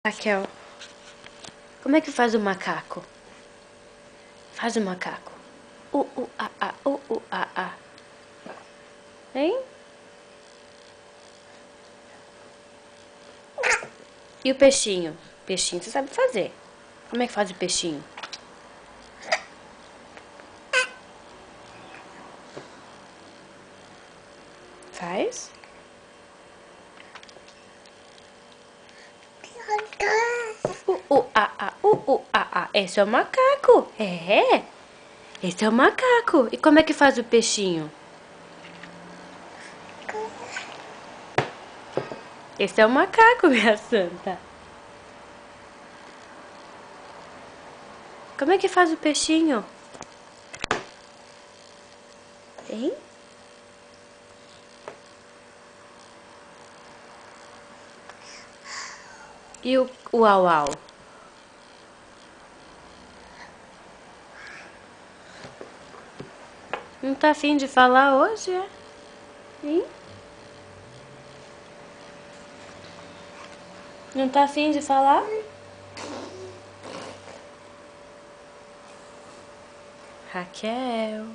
Raquel, como é que faz o macaco? Faz o macaco. A, a. Hein? E o peixinho? Peixinho você sabe fazer. Como é que faz o peixinho? Faz? A. Esse é o macaco. É. Esse é o macaco. E como é que faz o peixinho? Esse é o macaco, minha santa. Como é que faz o peixinho? Hein? E o uau-au? Não tá afim de falar hoje, é? Hein? Não tá afim de falar? Raquel.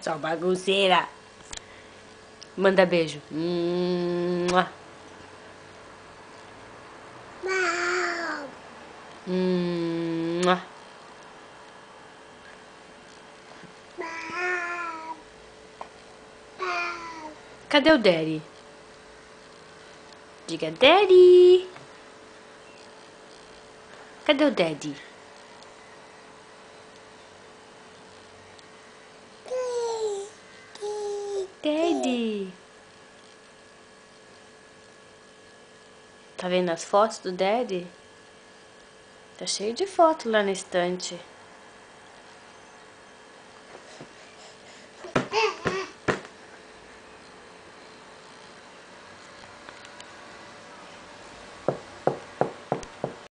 Só bagunceira. Manda beijo. Mua. Mua. Cadê o Daddy? Diga Daddy. Cadê o Daddy? Daddy. Tá vendo as fotos do Daddy? Tá cheio de foto lá na estante.